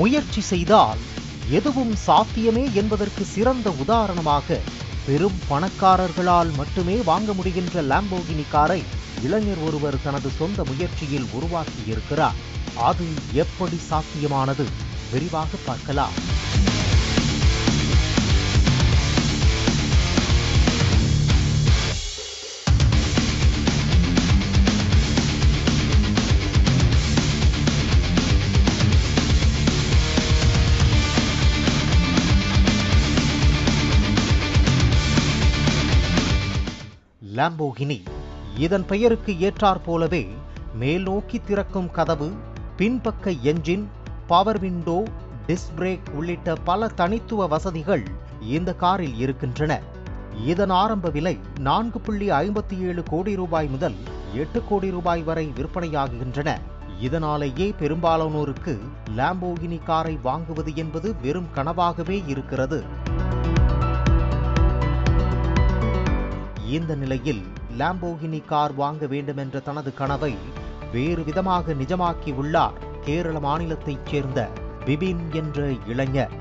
முயற்சி செய்தால் எதுவும் சாத்தியமே என்பதற்கு சிறந்த உதாரணமாக பெரும் பணக்காரர்களால் மட்டுமே வாங்க முடிகின்ற லாம்போகினி காரை இளைஞர் ஒருவர் தனது சொந்த முயற்சியில் உருவாக்கியிருக்கிறார். அது எப்படி சாத்தியமானது? விரிவாக பார்க்கலாம். லாம்போகினி இதன் பெயருக்கு ஏற்றாற் போலவே மேல் நோக்கி திறக்கும் கதவு, பின்பக்க engine, power window, disc brake உள்ளிட்ட பல தனித்துவ வசதிகள் இந்த காரில் இருக்கின்றன. இதன் ஆரம்ப விலை 4.57 கோடி ரூபாய் முதல் 8 கோடி ரூபாய் வரை விற்பனையாகின்றன. இதனாலேயே பெரும்பாலானோருக்கு லாம்போகினி காரை வாங்குவது என்பது வெறும் கனவாகவே இருக்கிறது. இந்த நிலையில் லாம்போகினி கார் வாங்க வேண்டும் என்ற தனது கனவை வேறு விதமாக நிஜமாக்கி உள்ளார் கேரள மாநிலத்தைச் சேர்ந்த பிபின் என்ற இளைஞர்.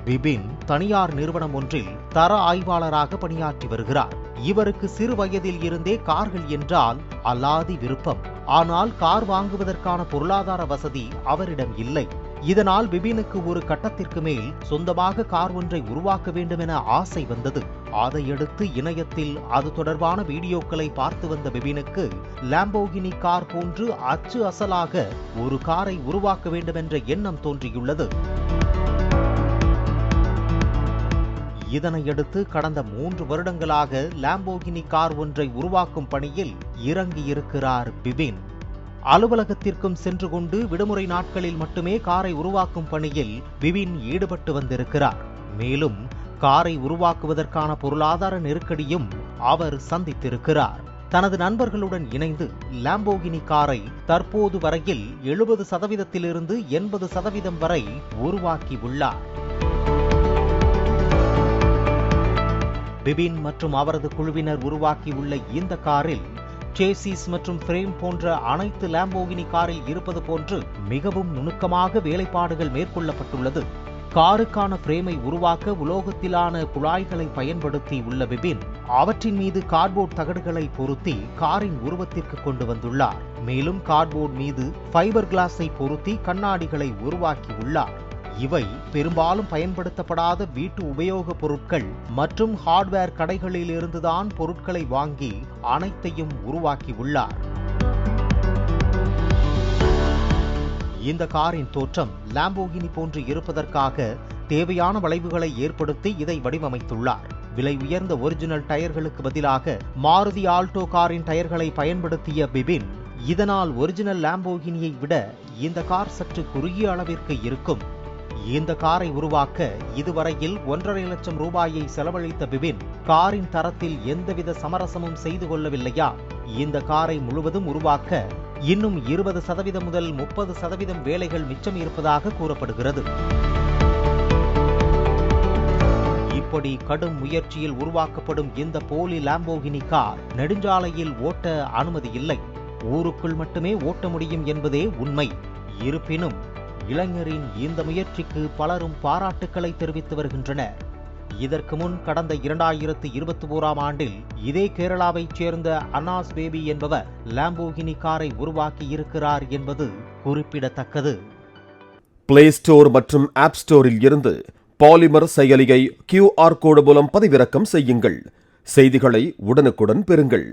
பிபின் தனியார் நிறுவனம் ஒன்றில் தர ஆய்வாளராக பணியாற்றி வருகிறார். இவருக்கு சிறு வயதில் இருந்தே கார்கள் என்றால் அலாதி விருப்பம். ஆனால் கார் வாங்குவதற்கான பொருளாதார வசதி அவரிடம் இல்லை. இதனால் பிபினுக்கு ஒரு கட்டத்திற்கு மேல் சொந்தமாக கார் ஒன்றை உருவாக்க வேண்டும் என ஆசை வந்தது. அதையடுத்து இணையத்தில் அது தொடர்பான வீடியோக்களை பார்த்து வந்த பிபினுக்கு லாம்போகினி கார் போன்று அச்சு அசலாக ஒரு காரை உருவாக்க வேண்டும் என்ற எண்ணம் தோன்றியுள்ளது. இதனையடுத்து கடந்த 3 வருடங்களாக லாம்போகினி கார் ஒன்றை உருவாக்கும் பணியில் இறங்கியிருக்கிறார் பிபின். அலுவலகத்திற்கும் சென்று கொண்டு விடுமுறை நாட்களில் மட்டுமே காரை உருவாக்கும் பணியில் பிபின் ஈடுபட்டு வந்திருக்கிறார். மேலும் காரை உருவாக்குவதற்கான பொருளாதார நெருக்கடியும் அவர் சந்தித்திருக்கிறார். தனது நண்பர்களுடன் இணைந்து லாம்போகினி காரை தற்போது வரையில் 70% 80% வரை உருவாக்கி உள்ளார். பிபின் மற்றும் அவரது குழுவினர் உருவாக்கியுள்ள இந்த காரில் சேசிஸ் மற்றும் ஃப்ரேம் போன்ற அனைத்து லாம்போகினி காரில் இருப்பது போன்று மிகவும் நுணுக்கமாக வேலைப்பாடுகள் மேற்கொள்ளப்பட்டுள்ளது. காருக்கான ஃப்ரேமை உருவாக்க உலோகத்திலான குழாய்களை பயன்படுத்தி உள்ள பிபின் அவற்றின் மீது கார்ட்போர்ட் தகடுகளை பொருத்தி காரின் உருவத்திற்கு கொண்டு வந்துள்ளார். மேலும் கார்ட்போர்ட் மீது ஃபைபர் கிளாஸை பொருத்தி கண்ணாடிகளை உருவாக்கி உள்ளார். இவை பெரும்பாலும் பயன்படுத்தப்படாத வீட்டு உபயோக பொருட்கள் மற்றும் ஹார்ட்வேர் கடைகளில் இருந்துதான் பொருட்களை வாங்கி அனைத்தையும் உருவாக்கி உள்ளார். இந்த காரின் தோற்றம் லாம்போகினி போன்று இருப்பதற்காக தேவையான வளைவுகளை ஏற்படுத்தி இதை வடிவமைத்துள்ளார். விலை உயர்ந்த ஒரிஜினல் டயர்களுக்கு பதிலாக மாருதி ஆல்டோ காரின் டயர்களை பயன்படுத்திய பிபின் இதனால் ஒரிஜினல் லாம்போகினியை விட இந்த கார் சற்று குறுகிய அளவிற்கு இருக்கும். இந்த காரை உருவாக்க இதுவரையில் 1.5 லட்சம் ரூபாயை செலவழித்த பிபின் காரின் தரத்தில் எந்தவித சமரசமும் செய்து கொள்ளவில்லையா? இந்த காரை முழுவதும் உருவாக்க இன்னும் 20% முதல் 30% வேலைகள் மிச்சம் இருப்பதாக கூறப்படுகிறது. இப்படி கடும் முயற்சியில் உருவாக்கப்படும் இந்த போலி லாம்போகினி கார் நெடுஞ்சாலையில் ஓட்ட அனுமதி இல்லை. ஊருக்குள் மட்டுமே ஓட்ட முடியும் என்பதே உண்மை. இருப்பினும் இளைஞரின் இந்த முயற்சிக்கு பலரும் பாராட்டுக்களை தெரிவித்து வருகின்றனர். இதற்கு முன் கடந்த 2021ஆம் ஆண்டில் இதே கேரளாவைச் சேர்ந்த அன்னாஸ் பேபி என்பவர் லாம்போகினி காரை உருவாக்கி இருக்கிறார் என்பது குறிப்பிடத்தக்கது. பிளே ஸ்டோர் மற்றும் ஆப் ஸ்டோரில் இருந்து பாலிமர் செயலியை QR கோடு மூலம் பதிவிறக்கம் செய்யுங்கள். செய்திகளை உடனுக்குடன் பெறுங்கள்.